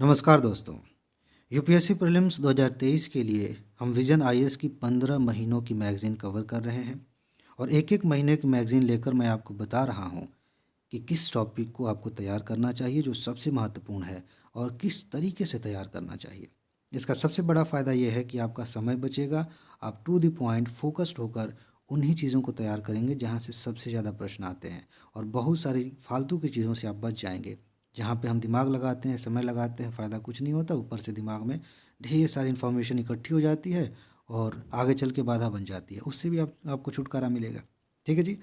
नमस्कार दोस्तों। UPSC prelims 2023 के लिए हम विजन आईएएस की 15 महीनों की मैगज़ीन कवर कर रहे हैं और एक-एक महीने की मैगज़ीन लेकर मैं आपको बता रहा हूं कि किस टॉपिक को आपको तैयार करना चाहिए जो सबसे महत्वपूर्ण है और किस तरीके से तैयार करना चाहिए। इसका सबसे बड़ा फ़ायदा ये है कि आपका समय बचेगा, आप टू द पॉइंट फ़ोकस्ड होकर उन्हीं चीज़ों को तैयार करेंगे जहाँ से सबसे ज़्यादा प्रश्न आते हैं और बहुत सारी फालतू की चीज़ों से आप बच जाएंगे। जहाँ पे हम दिमाग लगाते हैं, समय लगाते हैं, फ़ायदा कुछ नहीं होता, ऊपर से दिमाग में ढेर सारी इन्फॉर्मेशन इकट्ठी हो जाती है और आगे चल के बाधा बन जाती है। उससे भी आपको छुटकारा मिलेगा। ठीक है जी?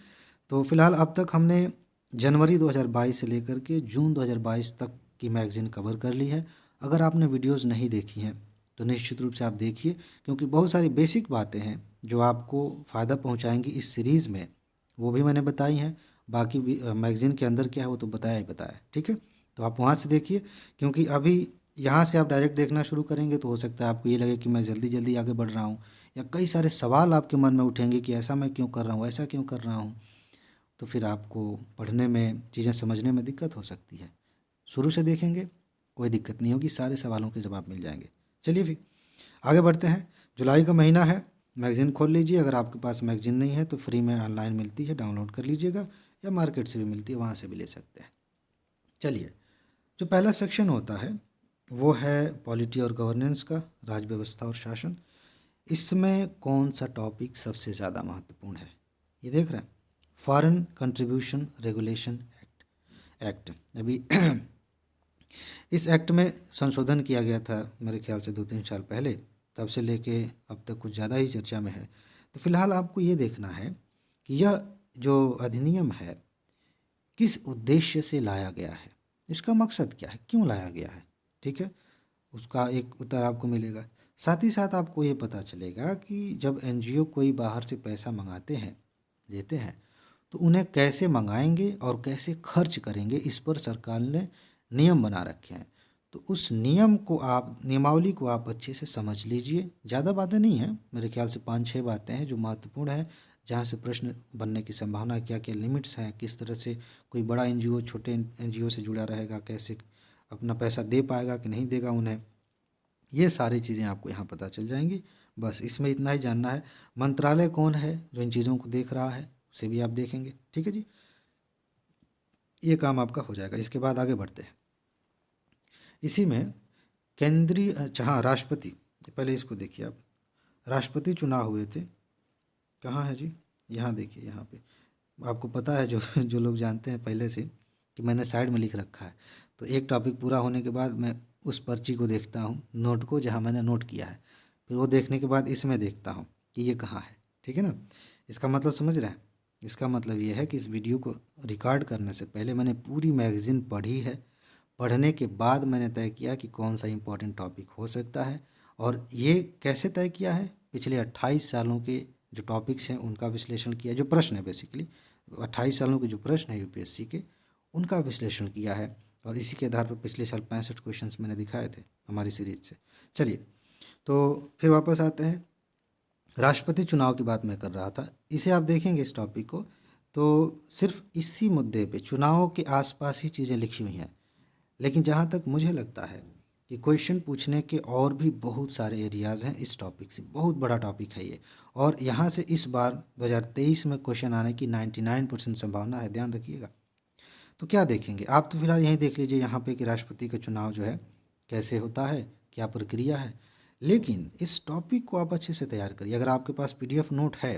तो फिलहाल अब तक हमने जनवरी 2022 से लेकर के जून 2022 तक की मैगज़ीन कवर कर ली है। अगर आपने वीडियोज़ नहीं देखी हैं, तो निश्चित रूप से आप देखिए, क्योंकि बहुत सारी बेसिक बातें हैं जो आपको फ़ायदा पहुँचाएँगी इस सीरीज़ में, वो भी मैंने बताई हैं। बाकी मैगज़ीन के अंदर क्या है वो तो बताया ही बताया है। ठीक है? तो आप वहाँ से देखिए, क्योंकि अभी यहाँ से आप डायरेक्ट देखना शुरू करेंगे तो हो सकता है आपको ये लगे कि मैं जल्दी-जल्दी आगे बढ़ रहा हूँ, या कई सारे सवाल आपके मन में उठेंगे कि ऐसा मैं क्यों कर रहा हूँ, ऐसा क्यों कर रहा हूँ? तो फिर आपको पढ़ने में, चीज़ें समझने में दिक्कत हो सकती है। शुरू से देखेंगे, कोई दिक्कत नहीं होगी, सारे सवालों के जवाब मिल जाएँगे। चलिए फिर आगे बढ़ते हैं। जुलाई का महीना है, मैगज़ीन खोल लीजिए। अगर आपके पास मैगज़ीन नहीं है तो फ्री में ऑनलाइन मिलती है, डाउनलोड कर लीजिएगा, या मार्केट से भी मिलती है, वहाँ से भी ले सकते हैं। चलिए, जो पहला सेक्शन होता है वो है पॉलिटी और गवर्नेंस का, राज व्यवस्था और शासन। इसमें कौन सा टॉपिक सबसे ज़्यादा महत्वपूर्ण है? ये देख रहे हैं, फॉरेन कंट्रीब्यूशन रेगुलेशन एक्ट अभी इस एक्ट में संशोधन किया गया था मेरे ख्याल से 2-3 साल पहले, तब से लेके अब तक कुछ ज़्यादा ही चर्चा में है। तो फिलहाल आपको ये देखना है कि यह जो अधिनियम है किस उद्देश्य से लाया गया है, इसका मकसद क्या है, क्यों लाया गया है। ठीक है, उसका एक उत्तर आपको मिलेगा। साथ ही साथ आपको ये पता चलेगा कि जब एनजीओ कोई बाहर से पैसा मंगाते हैं, लेते हैं, तो उन्हें कैसे मंगाएंगे और कैसे खर्च करेंगे, इस पर सरकार ने नियम बना रखे हैं। तो उस नियम को आप, नियमावली को आप अच्छे से समझ लीजिए। ज़्यादा बातें नहीं हैं, मेरे ख्याल से 5-6 बातें हैं जो महत्वपूर्ण हैं, जहाँ से प्रश्न बनने की संभावना, क्या क्या लिमिट्स हैं, किस तरह से कोई बड़ा एनजीओ छोटे एनजीओ से जुड़ा रहेगा, कैसे अपना पैसा दे पाएगा कि नहीं देगा उन्हें, ये सारी चीज़ें आपको यहाँ पता चल जाएंगी। बस इसमें इतना ही जानना है। मंत्रालय कौन है जो इन चीज़ों को देख रहा है, उसे भी आप देखेंगे। ठीक है जी, ये काम आपका हो जाएगा। इसके बाद आगे बढ़ते हैं। इसी में केंद्रीय, अच्छा हाँ, राष्ट्रपति, पहले इसको देखिए आप। राष्ट्रपति चुनाव हुए थे, कहाँ है जी, यहाँ देखिए, यहाँ पे आपको पता है, जो जो लोग जानते हैं पहले से, कि मैंने साइड में लिख रखा है। तो एक टॉपिक पूरा होने के बाद मैं उस पर्ची को देखता हूँ, नोट को, जहाँ मैंने नोट किया है, फिर वो देखने के बाद इसमें देखता हूँ कि ये कहाँ है। ठीक है ना, इसका मतलब समझ रहे हैं? इसका मतलब ये है कि इस वीडियो को रिकॉर्ड करने से पहले मैंने पूरी मैगज़ीन पढ़ी है। पढ़ने के बाद मैंने तय किया कि कौन सा इम्पोर्टेंट टॉपिक हो सकता है, और ये कैसे तय किया है, पिछले 28 सालों के जो टॉपिक्स हैं उनका विश्लेषण किया, जो प्रश्न है बेसिकली 28 सालों के जो प्रश्न है यूपीएससी के, उनका विश्लेषण किया है, और इसी के आधार पर पिछले साल 65 क्वेश्चंस मैंने दिखाए थे हमारी सीरीज से। चलिए, तो फिर वापस आते हैं। राष्ट्रपति चुनाव की बात मैं कर रहा था, इसे आप देखेंगे इस टॉपिक को, तो सिर्फ इसी मुद्दे पे चुनाव के आसपास ही चीज़ें लिखी हुई हैं। लेकिन जहाँ तक मुझे लगता है कि क्वेश्चन पूछने के और भी बहुत सारे एरियाज़ हैं इस टॉपिक से, बहुत बड़ा टॉपिक है ये, और यहाँ से इस बार 2023 में क्वेश्चन आने की 99% संभावना है, ध्यान रखिएगा। तो क्या देखेंगे आप, तो फिलहाल यहीं देख लीजिए यहाँ पे कि राष्ट्रपति का चुनाव जो है कैसे होता है, क्या प्रक्रिया है। लेकिन इस टॉपिक को आप अच्छे से तैयार करिए। अगर आपके पास पीडीएफ नोट है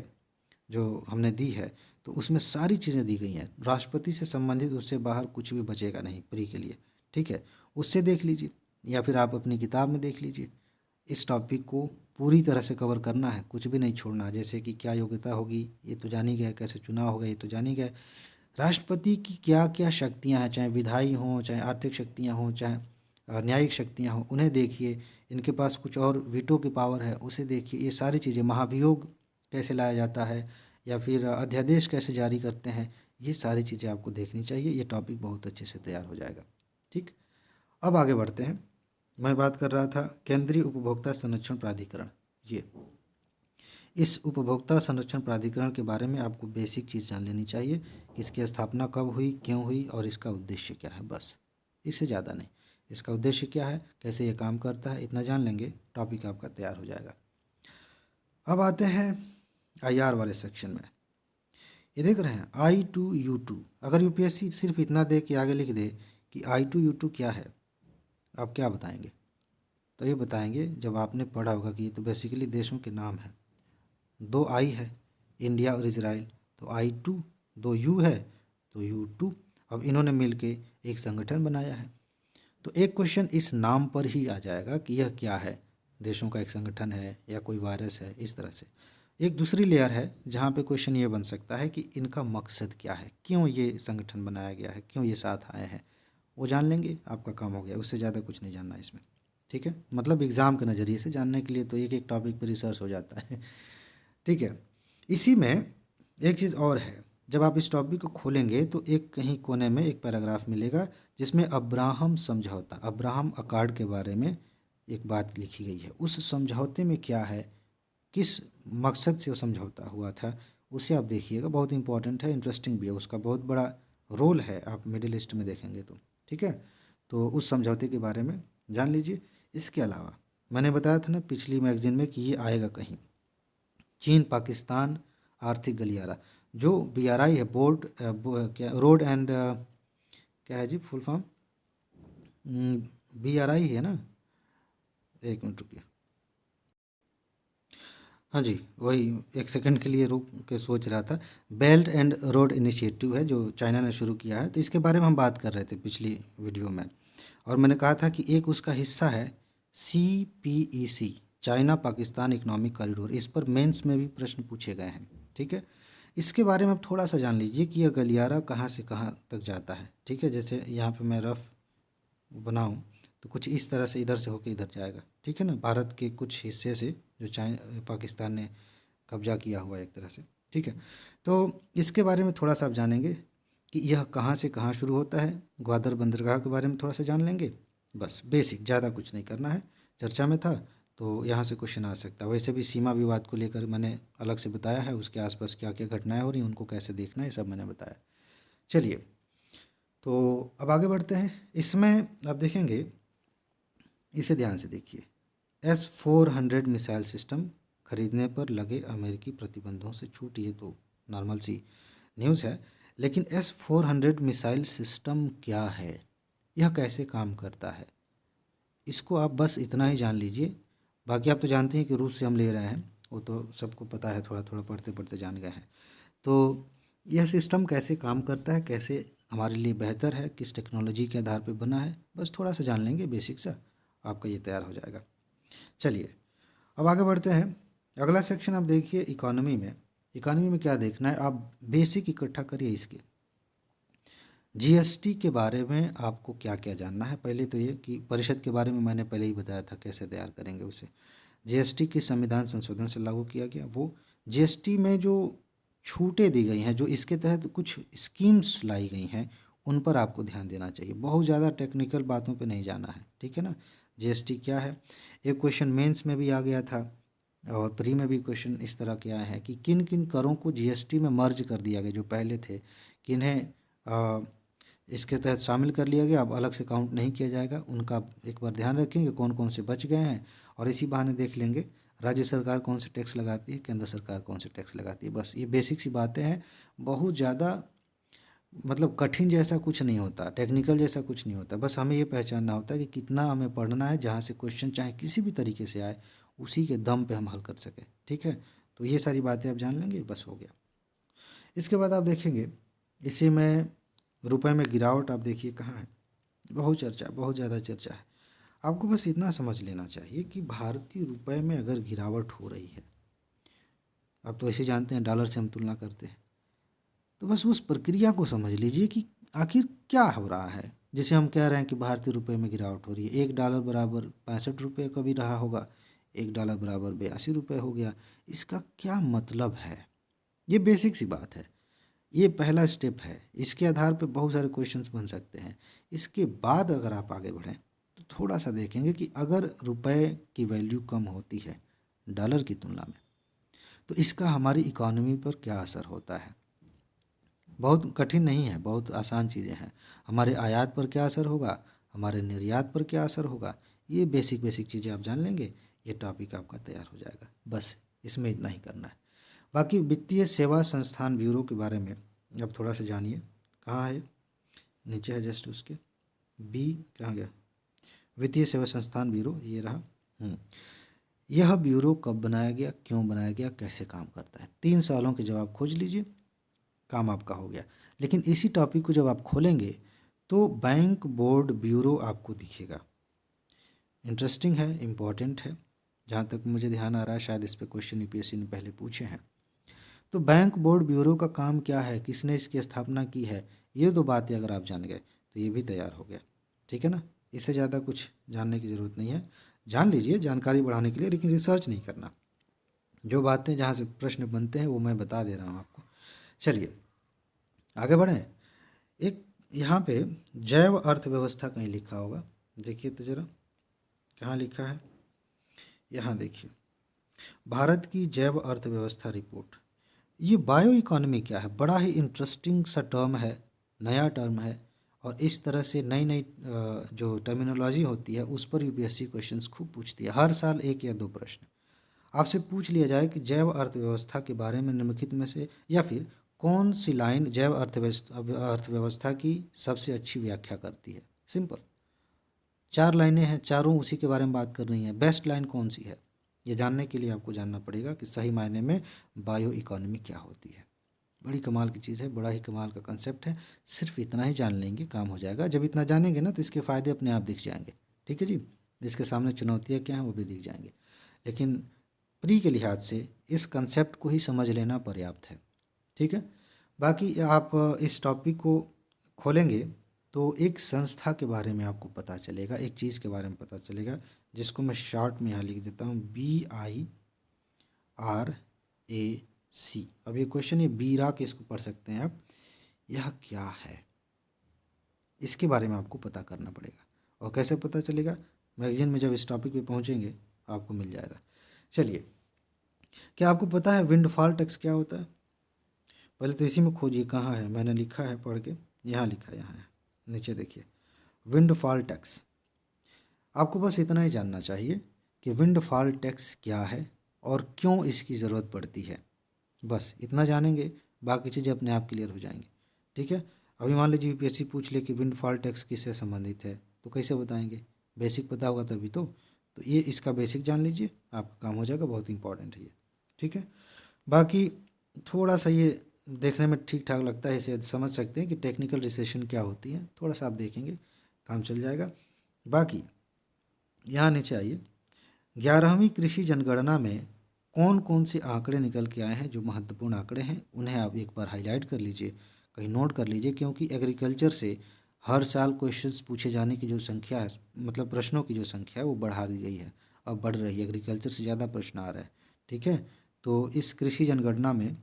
जो हमने दी है, तो उसमें सारी चीज़ें दी गई हैं राष्ट्रपति से संबंधित, उससे बाहर कुछ भी बचेगा नहीं प्री के लिए। ठीक है, उससे देख लीजिए, या फिर आप अपनी किताब में देख लीजिए। इस टॉपिक को पूरी तरह से कवर करना है, कुछ भी नहीं छोड़ना। जैसे कि क्या योग्यता होगी, ये तो जान ही गए, कैसे चुनाव होगा ये तो जान ही गए, राष्ट्रपति की क्या क्या शक्तियां हैं, चाहे विधायी हों, चाहे आर्थिक शक्तियां हों, चाहे न्यायिक शक्तियां हों, उन्हें देखिए। इनके पास कुछ और वीटो की पावर है, उसे देखिए। ये सारी चीज़ें, महाभियोग कैसे लाया जाता है, या फिर अध्यादेश कैसे जारी करते हैं, ये सारी चीज़ें आपको देखनी चाहिए। ये टॉपिक बहुत अच्छे से तैयार हो जाएगा। ठीक, अब आगे बढ़ते हैं। मैं बात कर रहा था केंद्रीय उपभोक्ता संरक्षण प्राधिकरण। ये, इस उपभोक्ता संरक्षण प्राधिकरण के बारे में आपको बेसिक चीज़ जान लेनी चाहिए कि इसकी स्थापना कब हुई, क्यों हुई, और इसका उद्देश्य क्या है, बस, इससे ज़्यादा नहीं। इसका उद्देश्य क्या है, कैसे ये काम करता है, इतना जान लेंगे, टॉपिक आपका तैयार हो जाएगा। अब आते हैं IR वाले सेक्शन में। ये देख रहे हैं I2U2। अगर यूपीएससी सिर्फ इतना दे कि आगे लिख दे कि I2U2 क्या है, आप क्या बताएंगे? तो ये बताएंगे, जब आपने पढ़ा होगा कि ये तो बेसिकली देशों के नाम हैं, 2 I है, इंडिया और इजराइल, तो I2, 2 U है तो U2। अब इन्होंने मिलके एक संगठन बनाया है, तो एक क्वेश्चन इस नाम पर ही आ जाएगा कि यह क्या है, देशों का एक संगठन है या कोई वायरस है, इस तरह से। एक दूसरी लेयर है जहाँ पे क्वेश्चन ये बन सकता है कि इनका मकसद क्या है, क्यों ये संगठन बनाया गया है, क्यों ये साथ आए हैं, वो जान लेंगे, आपका काम हो गया। उससे ज़्यादा कुछ नहीं जानना इसमें, ठीक है। मतलब एग्ज़ाम के नज़रिए से जानने के लिए तो एक एक टॉपिक पर रिसर्च हो जाता है, ठीक है। इसी में एक चीज़ और है, जब आप इस टॉपिक को खोलेंगे तो एक कहीं कोने में एक पैराग्राफ मिलेगा जिसमें अब्राहम समझौता, अब्राहम अकॉर्ड के बारे में एक बात लिखी गई है। उस समझौते में क्या है, किस मकसद से वो समझौता हुआ था, उसे आप देखिएगा, बहुत इंपॉर्टेंट है, इंटरेस्टिंग भी है, उसका बहुत बड़ा रोल है, आप मिडिल ईस्ट में देखेंगे तो, ठीक है। तो उस समझौते के बारे में जान लीजिए। इसके अलावा मैंने बताया था ना पिछली मैगजीन में कि ये आएगा कहीं, चीन पाकिस्तान आर्थिक गलियारा, जो BRI है, क्या रोड एंड क्या है जी फुल फॉर्म, BRI है ना, एक मिनट रुकिए, हाँ जी वही, एक सेकंड के लिए रुक के सोच रहा था। बेल्ट एंड रोड इनिशिएटिव है जो चाइना ने शुरू किया है, तो इसके बारे में हम बात कर रहे थे पिछली वीडियो में, और मैंने कहा था कि एक उसका हिस्सा है CPEC, China Pakistan economic corridor. इस पर मेंस में भी प्रश्न पूछे गए हैं, ठीक है। इसके बारे में आप थोड़ा सा जान लीजिए कि यह गलियारा कहाँ से कहाँ तक जाता है, ठीक है। जैसे यहाँ पे मैं रफ बनाऊं तो कुछ इस तरह से इधर से होके इधर जाएगा, ठीक है ना, भारत के कुछ हिस्से से जो पाकिस्तान ने कब्जा किया हुआ है एक तरह से, ठीक है। तो इसके बारे में थोड़ा सा आप जानेंगे कि यह कहाँ से कहाँ शुरू होता है, ग्वादर बंदरगाह के बारे में थोड़ा सा जान लेंगे, बस बेसिक, ज़्यादा कुछ नहीं करना है। चर्चा में था तो यहाँ से क्वेश्चन आ सकता है। वैसे भी सीमा विवाद को लेकर मैंने अलग से बताया है, उसके आसपास क्या क्या घटनाएं हो रही हैं, उनको कैसे देखना है, सब मैंने बताया। चलिए, तो अब आगे बढ़ते हैं। इसमें आप देखेंगे, इसे ध्यान से देखिए, S-400 मिसाइल सिस्टम खरीदने पर लगे अमेरिकी प्रतिबंधों से छूट, ये तो नॉर्मल सी न्यूज़ है, लेकिन S-400 मिसाइल सिस्टम क्या है, यह कैसे काम करता है, इसको आप बस इतना ही जान लीजिए। बाकी आप तो जानते हैं कि रूस से हम ले रहे हैं, वो तो सबको पता है, थोड़ा थोड़ा पढ़ते पढ़ते जान गए हैं। तो यह सिस्टम कैसे काम करता है, कैसे हमारे लिए बेहतर है, किस टेक्नोलॉजी के आधार पर बना है, बस थोड़ा सा जान लेंगे बेसिक सा, आपका ये तैयार हो जाएगा। चलिए, अब आगे बढ़ते हैं। अगला सेक्शन आप देखिए इकोनॉमी में। इकोनॉमी में क्या देखना है, आप बेसिक इकट्ठा करिए इसके। GST के बारे में आपको क्या क्या जानना है, पहले तो ये कि परिषद के बारे में मैंने पहले ही बताया था कैसे तैयार करेंगे उसे। GST की संविधान संशोधन से लागू किया गया, वो GST में जो छूटें दी गई हैं, जो इसके तहत कुछ स्कीम्स लाई गई हैं, उन पर आपको ध्यान देना चाहिए, बहुत ज़्यादा टेक्निकल बातों पे नहीं जाना है, ठीक है ना। GST क्या है, एक क्वेश्चन मेंस में भी आ गया था और प्री में भी क्वेश्चन इस तरह के आए हैं कि किन किन करों को GST में मर्ज कर दिया गया, जो पहले थे, किन्हें इसके तहत शामिल कर लिया गया, अब अलग से काउंट नहीं किया जाएगा, उनका एक बार ध्यान रखेंगे कौन कौन से बच गए हैं, और इसी बहाने देख लेंगे राज्य सरकार कौन से टैक्स लगाती है, केंद्र सरकार कौन से टैक्स लगाती है। बस ये बेसिक सी बातें हैं, बहुत ज़्यादा मतलब कठिन जैसा कुछ नहीं होता, टेक्निकल जैसा कुछ नहीं होता, बस हमें ये पहचानना होता है कि कितना हमें पढ़ना है, जहाँ से क्वेश्चन चाहे किसी भी तरीके से आए उसी के दम पे हम हल कर सकें, ठीक है। तो ये सारी बातें आप जान लेंगे, बस हो गया। इसके बाद आप देखेंगे इसी में रुपए में गिरावट, आप देखिए कहाँ है, बहुत चर्चा, बहुत ज़्यादा चर्चा है। आपको बस इतना समझ लेना चाहिए कि भारतीय रुपए में अगर गिरावट हो रही है, आप तो ऐसे जानते हैं डॉलर से हम तुलना करते हैं, तो बस उस प्रक्रिया को समझ लीजिए कि आखिर क्या हो रहा है। जैसे हम कह रहे हैं कि भारतीय रुपए में गिरावट हो रही है, $1 बराबर 65 रुपये कभी रहा होगा, $1 बराबर 82 रुपये हो गया, इसका क्या मतलब है। ये बेसिक सी बात है, ये पहला स्टेप है, इसके आधार पे बहुत सारे क्वेश्चंस बन सकते हैं। इसके बाद अगर आप आगे बढ़ें तो थोड़ा सा देखेंगे कि अगर रुपए की वैल्यू कम होती है डॉलर की तुलना में, तो इसका हमारी इकोनॉमी पर क्या असर होता है। बहुत कठिन नहीं है, बहुत आसान चीज़ें हैं। हमारे आयात पर क्या असर होगा, हमारे निर्यात पर क्या असर होगा, ये बेसिक बेसिक चीज़ें आप जान लेंगे, ये टॉपिक आपका तैयार हो जाएगा। बस इसमें इतना ही करना है। बाकी वित्तीय सेवा संस्थान ब्यूरो के बारे में अब थोड़ा सा जानिए। कहाँ है, नीचे है जस्ट उसके, बी कहाँ गया, वित्तीय सेवा संस्थान ब्यूरो, ये रहा। यह ब्यूरो कब बनाया गया, क्यों बनाया गया, कैसे काम करता है, 3 सवालों के जवाब खोज लीजिए, काम आपका हो गया। लेकिन इसी टॉपिक को जब आप खोलेंगे तो बैंक बोर्ड ब्यूरो आपको दिखेगा। इंटरेस्टिंग है, इम्पॉर्टेंट है, जहाँ तक मुझे ध्यान आ रहा है शायद इस पे क्वेश्चन यूपीएससी ने पहले पूछे हैं। तो बैंक बोर्ड ब्यूरो का काम क्या है, किसने इसकी स्थापना की है, ये 2 बातें अगर आप जान गए तो ये भी तैयार हो गया। ठीक है ना, इससे ज़्यादा कुछ जानने की ज़रूरत नहीं है, जान लीजिए जानकारी बढ़ाने के लिए, लेकिन रिसर्च नहीं करना। जो बातें जहाँ से प्रश्न बनते हैं वो मैं बता दे रहा हूँ आपको। चलिए आगे बढ़ें। एक यहाँ पे जैव अर्थव्यवस्था कहीं लिखा होगा, देखिए तो ज़रा कहाँ लिखा है, यहाँ देखिए, भारत की जैव अर्थव्यवस्था रिपोर्ट। ये बायो इकोनॉमी क्या है, बड़ा ही इंटरेस्टिंग सा टर्म है, नया टर्म है, और इस तरह से नई नई जो टर्मिनोलॉजी होती है उस पर यूपीएससी क्वेश्चंस खूब पूछती है। हर साल 1 या 2 प्रश्न आपसे पूछ लिया जाए कि जैव अर्थव्यवस्था के बारे में निम्नलिखित में से या फिर कौन सी लाइन जैव अर्थव्यवस्था की सबसे अच्छी व्याख्या करती है। सिंपल, 4 लाइनें हैं, चारों उसी के बारे में बात कर रही हैं, बेस्ट लाइन कौन सी है, ये जानने के लिए आपको जानना पड़ेगा कि सही मायने में बायो इकोनॉमी क्या होती है। बड़ी कमाल की चीज़ है, बड़ा ही कमाल का कंसेप्ट है, सिर्फ इतना ही जान लेंगे काम हो जाएगा। जब इतना जानेंगे ना तो इसके फ़ायदे अपने आप दिख जाएंगे। ठीक है जी, इसके सामने चुनौतियाँ क्या हैं वो भी दिख जाएंगे, लेकिन प्री के लिहाज से इस कंसेप्ट को ही समझ लेना पर्याप्त है। ठीक है, बाकी आप इस टॉपिक को खोलेंगे तो एक संस्था के बारे में आपको पता चलेगा, एक चीज़ के बारे में पता चलेगा, जिसको मैं शॉर्ट में यहाँ लिख देता हूँ, BIRAC। अब ये क्वेश्चन, ये बीरा के इसको पढ़ सकते हैं आप, यह क्या है, इसके बारे में आपको पता करना पड़ेगा। और कैसे पता चलेगा, मैगजीन में जब इस टॉपिक पे पहुँचेंगे आपको मिल जाएगा। चलिए, क्या आपको पता है विंडफॉल टैक्स क्या होता है, पहले तो इसी में खोजिए, कहाँ है, मैंने लिखा है पढ़ के, यहाँ लिखा है, यहाँ है, नीचे देखिए, विंडफॉल टैक्स। आपको बस इतना ही जानना चाहिए कि विंडफॉल टैक्स क्या है और क्यों इसकी ज़रूरत पड़ती है, बस इतना जानेंगे, बाकी चीज़ें अपने आप क्लियर हो जाएंगी। ठीक है, अभी मान लीजिए यूपीएससी पूछ ले कि विंडफॉल टैक्स किससे संबंधित है, तो कैसे बताएंगे, बेसिक पता होगा तभी तो ये इसका बेसिक जान लीजिए, आपका काम हो जाएगा, बहुत इंपॉर्टेंट है ये। ठीक है, बाकी थोड़ा सा ये देखने में ठीक ठाक लगता है, इसे समझ सकते हैं कि टेक्निकल रिसेशन क्या होती है, थोड़ा सा आप देखेंगे काम चल जाएगा। बाकी यहाँ नीचे आइए, 11वीं कृषि जनगणना में कौन कौन से आंकड़े निकल के आए हैं, जो महत्वपूर्ण आंकड़े हैं उन्हें आप एक बार हाईलाइट कर लीजिए, कहीं नोट कर लीजिए, क्योंकि एग्रीकल्चर से हर साल क्वेश्चंस पूछे जाने की जो संख्या है, मतलब प्रश्नों की जो संख्या है वो बढ़ा दी गई है, अब बढ़ रही है, एग्रीकल्चर से ज़्यादा प्रश्न आ रहा है। ठीक है, तो इस कृषि जनगणना में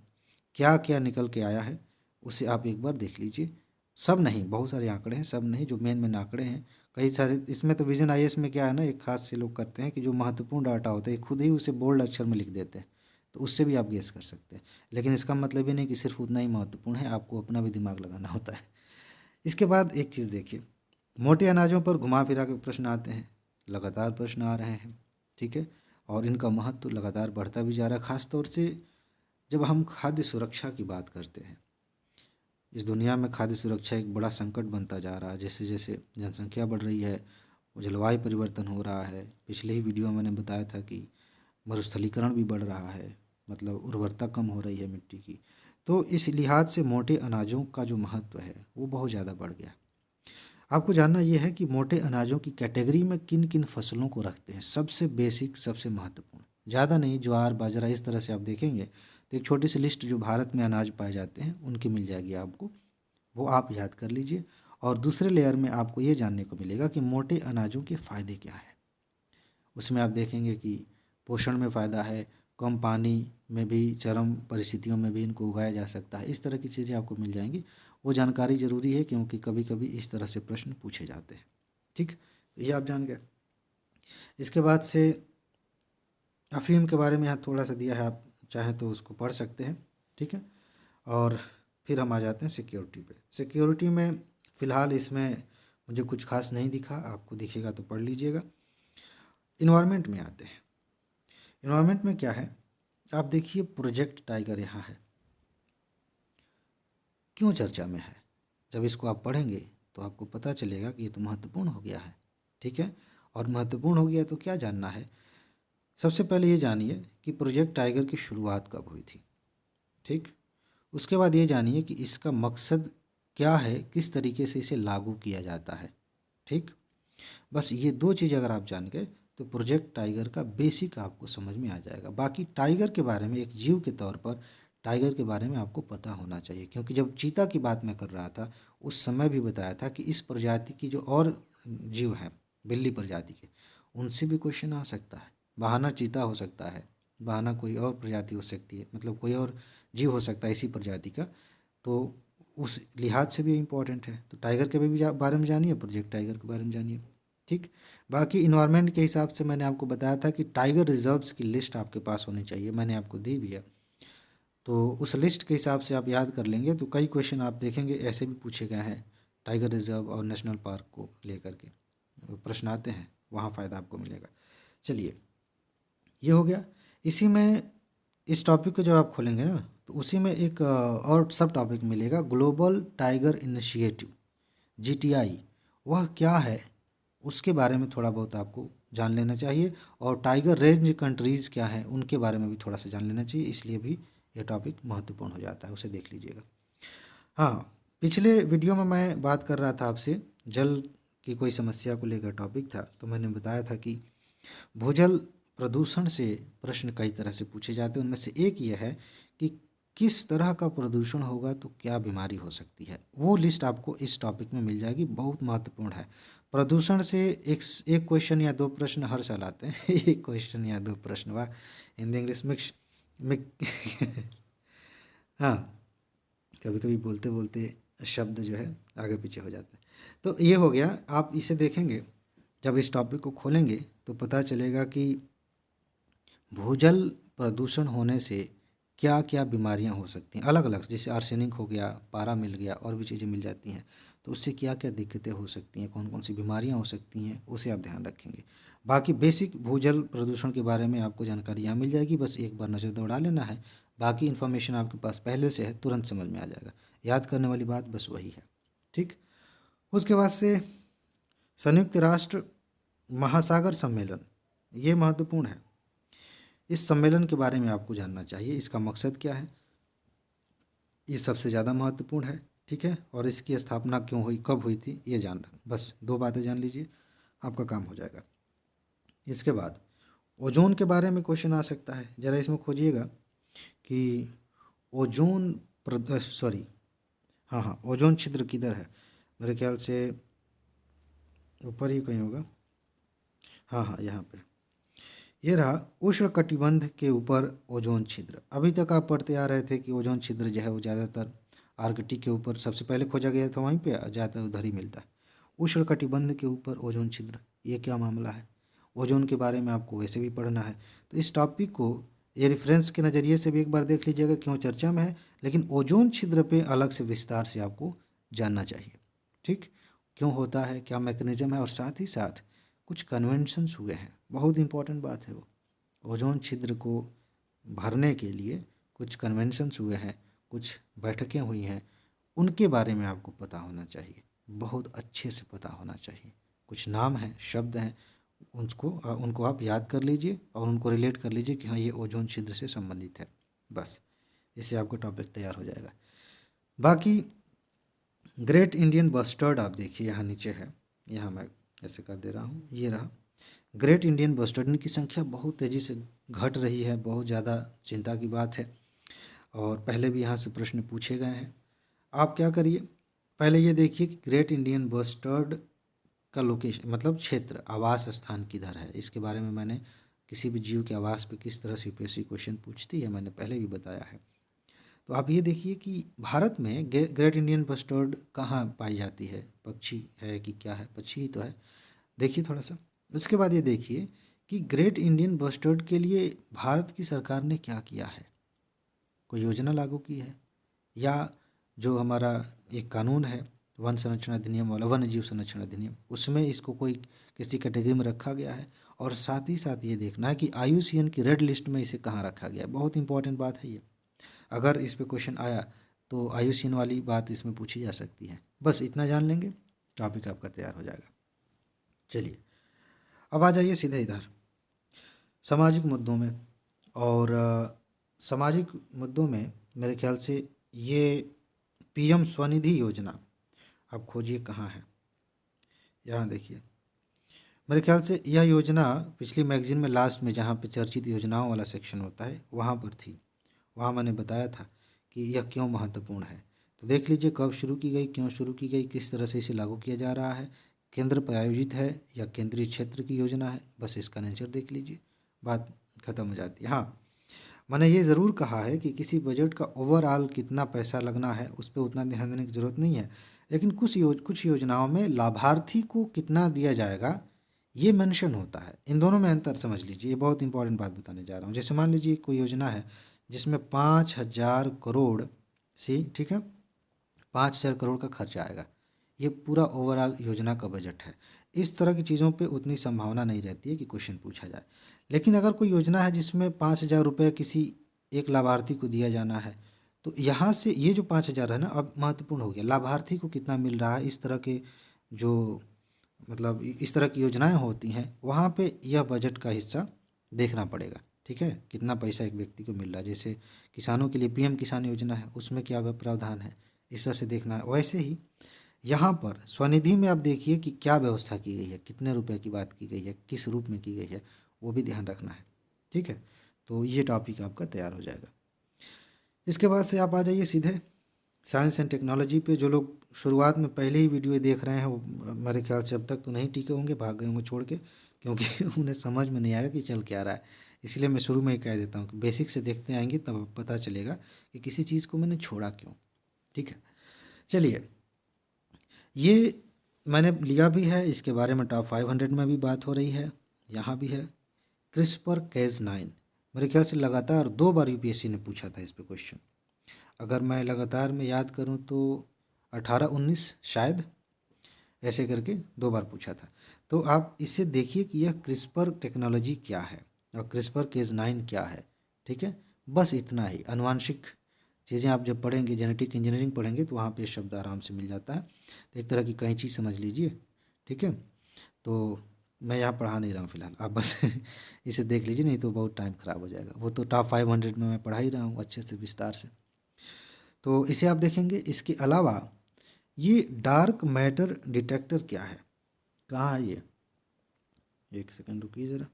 क्या क्या निकल के आया है उसे आप एक बार देख लीजिए। सब नहीं, बहुत सारे आंकड़े हैं, सब नहीं, जो मेन मेन आंकड़े हैं कई सारे इसमें। तो विजन आईएएस में क्या है ना, एक खास से लोग करते हैं कि जो महत्वपूर्ण डाटा होता है खुद ही उसे बोल्ड अक्षर में लिख देते हैं, तो उससे भी आप गेस कर सकते हैं, लेकिन इसका मतलब ये नहीं कि सिर्फ उतना ही महत्वपूर्ण है, आपको अपना भी दिमाग लगाना होता है। इसके बाद एक चीज़ देखिए, मोटे अनाजों पर घुमा फिरा के प्रश्न आते हैं, लगातार प्रश्न आ रहे हैं। ठीक है, और इनका महत्व लगातार बढ़ता भी जा रहा है, ख़ासतौर से जब हम खाद्य सुरक्षा की बात करते हैं। इस दुनिया में खाद्य सुरक्षा एक बड़ा संकट बनता जा रहा है, जैसे जैसे जनसंख्या बढ़ रही है, जलवायु परिवर्तन हो रहा है। पिछले ही वीडियो में मैंने बताया था कि मरुस्थलीकरण भी बढ़ रहा है, मतलब उर्वरता कम हो रही है मिट्टी की। तो इस लिहाज से मोटे अनाजों का जो महत्व है वो बहुत ज़्यादा बढ़ गया। आपको जानना यह है कि मोटे अनाजों की कैटेगरी में किन किन फसलों को रखते हैं, सबसे बेसिक, सबसे महत्वपूर्ण, ज़्यादा नहीं, ज्वार बाजरा इस तरह से आप देखेंगे तो एक छोटी सी लिस्ट जो भारत में अनाज पाए जाते हैं उनकी मिल जाएगी आपको, वो आप याद कर लीजिए। और दूसरे लेयर में आपको ये जानने को मिलेगा कि मोटे अनाजों के फ़ायदे क्या हैं। उसमें आप देखेंगे कि पोषण में फ़ायदा है, कम पानी में भी, चरम परिस्थितियों में भी इनको उगाया जा सकता है, इस तरह की चीज़ें आपको मिल जाएंगी। वो जानकारी ज़रूरी है क्योंकि कभी कभी इस तरह से प्रश्न पूछे जाते हैं। ठीक, तो ये आप जान गए। इसके बाद से अफ़ीम के बारे में यहाँ थोड़ा सा दिया है, आप चाहें तो उसको पढ़ सकते हैं। ठीक है, और फिर हम आ जाते हैं सिक्योरिटी पे। सिक्योरिटी में फ़िलहाल इसमें मुझे कुछ खास नहीं दिखा, आपको दिखेगा तो पढ़ लीजिएगा। इन्वायरमेंट में आते हैं। इन्वायरमेंट में क्या है, आप देखिए प्रोजेक्ट टाइगर यहाँ है, क्यों चर्चा में है। जब इसको आप पढ़ेंगे तो आपको पता चलेगा कि ये तो महत्वपूर्ण हो गया है, ठीक है। और महत्वपूर्ण हो गया तो क्या जानना है, सबसे पहले ये जानिए कि प्रोजेक्ट टाइगर की शुरुआत कब हुई थी, ठीक। उसके बाद ये जानिए कि इसका मकसद क्या है, किस तरीके से इसे लागू किया जाता है, ठीक। बस ये दो चीज़ अगर आप जान गए तो प्रोजेक्ट टाइगर का बेसिक आपको समझ में आ जाएगा। बाकी टाइगर के बारे में, एक जीव के तौर पर टाइगर के बारे में आपको पता होना चाहिए, क्योंकि जब चीता की बात मैं कर रहा था उस समय भी बताया था कि इस प्रजाति की जो और जीव हैं बिल्ली प्रजाति के, उनसे भी क्वेश्चन आ सकता है। बहाना चीता हो सकता है, बहाना कोई और प्रजाति हो सकती है, मतलब कोई और जीव हो सकता है इसी प्रजाति का, तो उस लिहाज से भी इम्पोर्टेंट है। तो टाइगर के भी बारे में जानिए, प्रोजेक्ट टाइगर के बारे में जानिए, ठीक। बाकी इन्वायरमेंट के हिसाब से मैंने आपको बताया था कि टाइगर रिजर्व्स की लिस्ट आपके पास होनी चाहिए, मैंने आपको दी भी है। तो उस लिस्ट के हिसाब से आप याद कर लेंगे तो कई क्वेश्चन आप देखेंगे ऐसे भी पूछे गए हैं, टाइगर रिजर्व और नेशनल पार्क को लेकर के प्रश्न आते हैं, वहाँ फ़ायदा आपको मिलेगा। चलिए, ये हो गया। इसी में इस टॉपिक को जब आप खोलेंगे ना तो उसी में एक और सब टॉपिक मिलेगा, ग्लोबल टाइगर इनिशिएटिव, GTI। वह क्या है उसके बारे में थोड़ा बहुत आपको जान लेना चाहिए, और टाइगर रेंज कंट्रीज़ क्या हैं उनके बारे में भी थोड़ा सा जान लेना चाहिए, इसलिए भी ये टॉपिक महत्वपूर्ण हो जाता है, उसे देख लीजिएगा। हाँ, पिछले वीडियो में मैं बात कर रहा था आपसे, जल की कोई समस्या को लेकर टॉपिक था, तो मैंने बताया था कि भूजल प्रदूषण से प्रश्न कई तरह से पूछे जाते हैं। उनमें से एक ये है कि किस तरह का प्रदूषण होगा तो क्या बीमारी हो सकती है, वो लिस्ट आपको इस टॉपिक में मिल जाएगी, बहुत महत्वपूर्ण है। प्रदूषण से एक क्वेश्चन या दो प्रश्न हर साल आते हैं एक क्वेश्चन या दो प्रश्न, वाह, हिंदी इंग्लिश मिक्स हाँ, कभी कभी बोलते बोलते शब्द जो है आगे पीछे हो जाते हैं। तो ये हो गया, आप इसे देखेंगे जब इस टॉपिक को खोलेंगे तो पता चलेगा कि भूजल प्रदूषण होने से क्या क्या बीमारियां हो सकती हैं, अलग अलग, जैसे आर्सेनिक हो गया, पारा मिल गया, और भी चीज़ें मिल जाती हैं, तो उससे क्या क्या दिक्कतें हो सकती हैं, कौन कौन सी बीमारियां हो सकती हैं, उसे आप ध्यान रखेंगे। बाकी बेसिक भूजल प्रदूषण के बारे में आपको जानकारी यहाँ मिल जाएगी, बस एक बार नज़र दौड़ा लेना है, बाकी इन्फॉर्मेशन आपके पास पहले से है, तुरंत समझ में आ जाएगा। याद करने वाली बात बस वही है, ठीक। उसके बाद से संयुक्त राष्ट्र महासागर सम्मेलन, ये महत्वपूर्ण है। इस सम्मेलन के बारे में आपको जानना चाहिए, इसका मकसद क्या है, ये सबसे ज़्यादा महत्वपूर्ण है, ठीक है। और इसकी स्थापना क्यों हुई, कब हुई थी, ये जानना, बस दो बातें जान लीजिए, आपका काम हो जाएगा। इसके बाद ओजोन के बारे में क्वेश्चन आ सकता है, ज़रा इसमें खोजिएगा कि ओजोन सॉरी, हाँ हाँ, ओजोन छिद्र किधर है, मेरे ख्याल से ऊपर ही कहीं होगा, हाँ हाँ, यहाँ पे ये रहा, उष्ण कटिबंध के ऊपर ओजोन छिद्र। अभी तक आप पढ़ते आ रहे थे कि ओजोन छिद्र जो है वो ज़्यादातर आर्कटिक के ऊपर सबसे पहले खोजा गया था, वहीं पे ज़्यादातर उधर ही मिलता है। उष्ण कटिबंध के ऊपर ओजोन छिद्र, ये क्या मामला है, ओजोन के बारे में आपको वैसे भी पढ़ना है, तो इस टॉपिक को ये रेफरेंस के नज़रिए से भी एक बार देख लीजिएगा, क्यों चर्चा में है, लेकिन ओजोन छिद्र पे अलग से विस्तार से आपको जानना चाहिए, ठीक। क्यों होता है, क्या मैकेनिज्म है, और साथ ही साथ कुछ कन्वेंशंस हुए हैं, बहुत इंपॉर्टेंट बात है वो। ओजोन छिद्र को भरने के लिए कुछ कन्वेंशंस हुए हैं, कुछ बैठकें हुई हैं, उनके बारे में आपको पता होना चाहिए, बहुत अच्छे से पता होना चाहिए। कुछ नाम हैं, शब्द हैं, उनको आप याद कर लीजिए और उनको रिलेट कर लीजिए कि हाँ ये ओजोन छिद्र से संबंधित है, बस इससे आपको टॉपिक तैयार हो जाएगा। बाकी ग्रेट इंडियन बस्टर्ड आप देखिए यहाँ नीचे है, यहाँ मैं ऐसे कर दे रहा हूँ, ये रहा ग्रेट इंडियन बस्टर्ड, इनकी संख्या बहुत तेज़ी से घट रही है, बहुत ज़्यादा चिंता की बात है, और पहले भी यहाँ से प्रश्न पूछे गए हैं। आप क्या करिए, पहले ये देखिए कि ग्रेट इंडियन बस्टर्ड का लोकेशन, मतलब क्षेत्र, आवास स्थान किधर है, इसके बारे में मैंने किसी भी जीव के आवास पे किस तरह से यूपीएससी क्वेश्चन पूछती है मैंने पहले भी बताया है। तो आप ये देखिए कि भारत में ग्रेट इंडियन बस्टर्ड कहाँ पाई जाती है, पक्षी है कि क्या है, पक्षी ही तो है, देखिए थोड़ा सा। उसके बाद ये देखिए कि ग्रेट इंडियन बस्टर्ड के लिए भारत की सरकार ने क्या किया है, कोई योजना लागू की है, या जो हमारा एक कानून है वन संरक्षण अधिनियम वाला, वन्य जीव संरक्षण अधिनियम, उसमें इसको कोई किसी कैटेगरी में रखा गया है। और साथ ही साथ ये देखना है कि IUCN की रेड लिस्ट में इसे कहाँ रखा गया है। बहुत इंपॉर्टेंट बात है ये। अगर इस पे क्वेश्चन आया तो IUCN वाली बात इसमें पूछी जा सकती है। बस इतना जान लेंगे, टॉपिक आपका तैयार हो जाएगा। चलिए अब आ जाइए सीधे इधर सामाजिक मुद्दों में। और सामाजिक मुद्दों में मेरे ख्याल से ये PM स्वनिधि योजना, आप खोजिए कहाँ है। यहाँ देखिए, मेरे ख्याल से यह योजना पिछली मैगजीन में लास्ट में जहाँ पे चर्चित योजनाओं वाला सेक्शन होता है वहाँ पर थी। वहाँ मैंने बताया था कि यह क्यों महत्वपूर्ण है। तो देख लीजिए कब शुरू की गई, क्यों शुरू की गई, किस तरह से इसे लागू किया जा रहा है, केंद्र प्रायोजित है या केंद्रीय क्षेत्र की योजना है। बस इसका नेचर देख लीजिए, बात खत्म हो जाती है। हाँ, मैंने ये ज़रूर कहा है कि किसी बजट का ओवरऑल कितना पैसा लगना है उस पर उतना ध्यान देने की ज़रूरत नहीं है, लेकिन कुछ योजनाओं में लाभार्थी को कितना दिया जाएगा ये मेंशन होता है। इन दोनों में अंतर समझ लीजिए, ये बहुत इंपॉर्टेंट बात बताने जा रहा हूँ। जैसे मान लीजिए कोई योजना है जिसमें 5,000 करोड़ से, ठीक है, 5,000 करोड़ का खर्चा आएगा, ये पूरा ओवरऑल योजना का बजट है। इस तरह की चीज़ों पे उतनी संभावना नहीं रहती है कि क्वेश्चन पूछा जाए। लेकिन अगर कोई योजना है जिसमें 5,000 रुपये किसी एक लाभार्थी को दिया जाना है, तो यहाँ से ये जो 5,000 है ना, अब महत्वपूर्ण हो गया। लाभार्थी को कितना मिल रहा है, इस तरह के जो मतलब इस तरह की योजनाएं होती हैं वहाँ पे यह बजट का हिस्सा देखना पड़ेगा। ठीक है, कितना पैसा एक व्यक्ति को मिल रहा है। जैसे किसानों के लिए PM किसान योजना है, उसमें क्या प्रावधान है, इस तरह से देखना है। वैसे ही यहाँ पर स्वनिधि में आप देखिए कि क्या व्यवस्था की गई है, कितने रुपए की बात की गई है, किस रूप में की गई है, वो भी ध्यान रखना है। ठीक है, तो ये टॉपिक आपका तैयार हो जाएगा। इसके बाद से आप आ जाइए सीधे साइंस एंड टेक्नोलॉजी पे। जो लोग शुरुआत में पहले ही वीडियो देख रहे हैं वो मेरे ख्याल से अब तक तो नहीं टिके होंगे, भाग गए होंगे छोड़ के, क्योंकि उन्हें समझ में नहीं आएगा कि चल क्या रहा है। इसलिए मैं शुरू में ही कह देता हूँ कि बेसिक से देखते आएंगे तब पता चलेगा कि किसी चीज़ को मैंने छोड़ा क्यों। ठीक है, चलिए, ये मैंने लिया भी है, इसके बारे में टॉप 500 में भी बात हो रही है, यहाँ भी है। CRISPR-Cas9 मेरे ख्याल से लगातार 2 बार UPSC ने पूछा था इस पे क्वेश्चन। अगर मैं लगातार में याद करूं तो 18-19 शायद, ऐसे करके 2 बार पूछा था। तो आप इससे देखिए कि यह क्रिस्पर टेक्नोलॉजी क्या है और CRISPR-Cas9 क्या है। ठीक है, बस इतना ही। आनुवांशिक चीज़ें आप जब पढ़ेंगे, जेनेटिक इंजीनियरिंग पढ़ेंगे, तो वहाँ पे शब्द आराम से मिल जाता है। तो एक तरह की कैंची समझ लीजिए। ठीक है, तो मैं यहाँ पढ़ा नहीं रहा हूँ फिलहाल, आप बस इसे देख लीजिए, नहीं तो बहुत टाइम ख़राब हो जाएगा। वो तो टॉप 500 में मैं पढ़ा ही रहा हूँ अच्छे से विस्तार से, तो इसे आप देखेंगे। इसके अलावा ये डार्क मैटर डिटेक्टर क्या है, कहाँ है ये, एक सेकंड रुकिए ज़रा,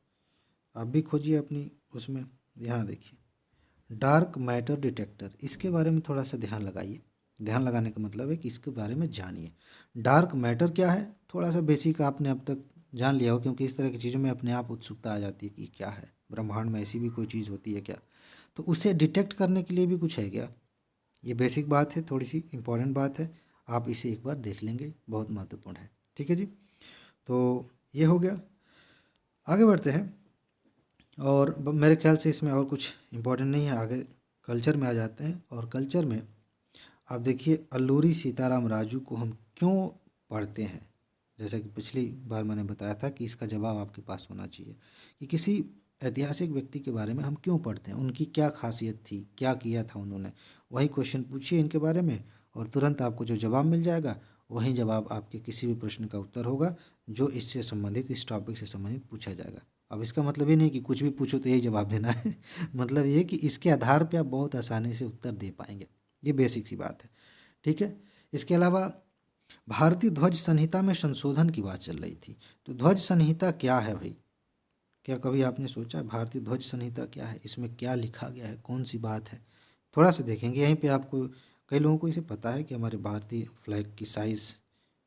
आप भी खोजिए अपनी उसमें। यहाँ देखिए डार्क मैटर डिटेक्टर, इसके बारे में थोड़ा सा ध्यान लगाइए। ध्यान लगाने का मतलब है कि इसके बारे में जानिए। डार्क मैटर क्या है, थोड़ा सा बेसिक आपने अब तक जान लिया हो, क्योंकि इस तरह की चीज़ों में अपने आप उत्सुकता आ जाती है कि क्या है, ब्रह्मांड में ऐसी भी कोई चीज़ होती है क्या, तो उसे डिटेक्ट करने के लिए भी कुछ है क्या। ये बेसिक बात है, थोड़ी सी इम्पोर्टेंट बात है, आप इसे एक बार देख लेंगे, बहुत महत्वपूर्ण है। ठीक है जी, तो ये हो गया। आगे बढ़ते हैं, और मेरे ख्याल से इसमें और कुछ इम्पोर्टेंट नहीं है। आगे कल्चर में आ जाते हैं, और कल्चर में आप देखिए अल्लूरी सीताराम राजू को हम क्यों पढ़ते हैं। जैसा कि पिछली बार मैंने बताया था कि इसका जवाब आपके पास होना चाहिए कि किसी ऐतिहासिक व्यक्ति के बारे में हम क्यों पढ़ते हैं, उनकी क्या खासियत थी, क्या किया था उन्होंने। वही क्वेश्चन पूछिए इनके बारे में, और तुरंत आपको जो जवाब मिल जाएगा वही जवाब आपके किसी भी प्रश्न का उत्तर होगा जो इससे संबंधित, इस टॉपिक से संबंधित पूछा जाएगा। अब इसका मतलब ये नहीं कि कुछ भी पूछो तो यही जवाब देना है मतलब ये कि इसके आधार पे आप बहुत आसानी से उत्तर दे पाएंगे। ये बेसिक सी बात है। ठीक है, इसके अलावा भारतीय ध्वज संहिता में संशोधन की बात चल रही थी। तो ध्वज संहिता क्या है भाई, क्या कभी आपने सोचा भारतीय ध्वज संहिता क्या है, इसमें क्या लिखा गया है, कौन सी बात है। थोड़ा सा देखेंगे यहीं पे आपको। कई लोगों को इसे पता है कि हमारे भारतीय फ्लैग की साइज़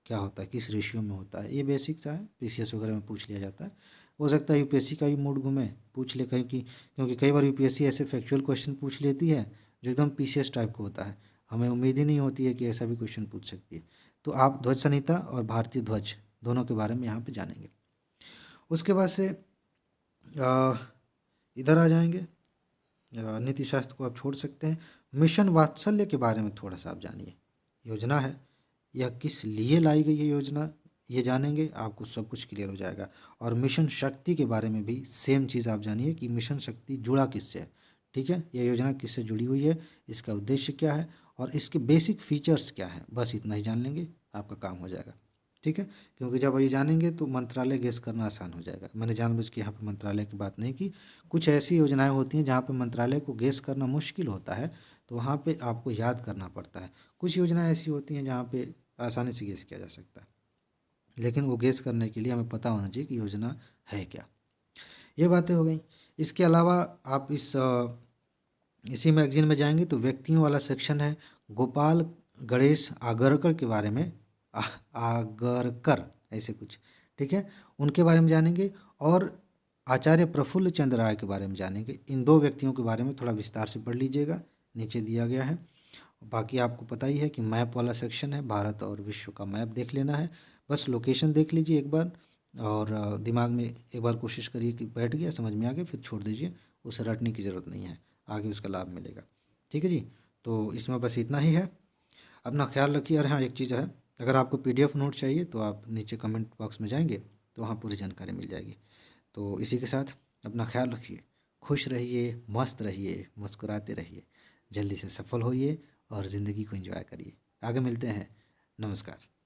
क्या होता है, किस रेशियो में होता है। ये बेसिक सा है, PCS वगैरह में पूछ लिया जाता है। हो सकता है UPSC का भी मूड घूमे, पूछ ले कहीं की, क्योंकि कई बार UPSC ऐसे फैक्चुअल क्वेश्चन पूछ लेती है जो एकदम PCS टाइप का होता है। हमें उम्मीद ही नहीं होती है कि ऐसा भी क्वेश्चन पूछ सकती है। तो आप ध्वज संहिता और भारतीय ध्वज दोनों के बारे में यहाँ पे जानेंगे। उसके बाद से इधर आ जाएंगे, नीति शास्त्र को आप छोड़ सकते हैं। मिशन वात्सल्य के बारे में थोड़ा सा आप जानिए। योजना है यह किस लिए लाई गई है योजना, ये जानेंगे आपको सब कुछ क्लियर हो जाएगा। और मिशन शक्ति के बारे में भी सेम चीज़ आप जानिए कि मिशन शक्ति जुड़ा किससे है, ठीक है, यह योजना किससे जुड़ी हुई है, इसका उद्देश्य क्या है और इसके बेसिक फीचर्स क्या हैं, बस इतना ही जान लेंगे आपका काम हो जाएगा, ठीक है। क्योंकि जब ये जानेंगे तो मंत्रालय गेस करना आसान हो जाएगा। मैंने जानबूझ के यहाँ पे मंत्रालय की बात नहीं की, कुछ ऐसी योजनाएं होती हैं जहाँ पे मंत्रालय को गेस करना मुश्किल होता है, तो वहाँ पे आपको याद करना पड़ता है। कुछ योजनाएं ऐसी होती हैं जहाँ पे आसानी से गेस किया जा सकता है, लेकिन वो गेस करने के लिए हमें पता होना चाहिए कि योजना है क्या। ये बातें हो गई। इसके अलावा आप इसी मैगजीन में जाएंगे तो व्यक्तियों वाला सेक्शन है। गोपाल गणेश आगरकर के बारे में, आगरकर ऐसे कुछ, ठीक है, उनके बारे में जानेंगे। और आचार्य प्रफुल्ल चंद्र राय के बारे में जानेंगे। इन दो व्यक्तियों के बारे में थोड़ा विस्तार से पढ़ लीजिएगा, नीचे दिया गया है। बाकी आपको पता ही है कि मैप वाला सेक्शन है, भारत और विश्व का मैप देख लेना है। बस लोकेशन देख लीजिए एक बार और दिमाग में एक बार कोशिश करिए कि बैठ गया, समझ में आ गया, फिर छोड़ दीजिए, उसे रटने की ज़रूरत नहीं है, आगे उसका लाभ मिलेगा, ठीक है जी। तो इसमें बस इतना ही है। अपना ख्याल रखिए। और हाँ, एक चीज़ है, अगर आपको पीडीएफ नोट चाहिए तो आप नीचे कमेंट बॉक्स में जाएंगे तो वहाँ पूरी जानकारी मिल जाएगी। तो इसी के साथ अपना ख्याल रखिए, खुश रहिए, मस्त रहिए, मुस्कुराते रहिए, जल्दी से सफल होइए और ज़िंदगी को एंजॉय करिए। आगे मिलते हैं। नमस्कार।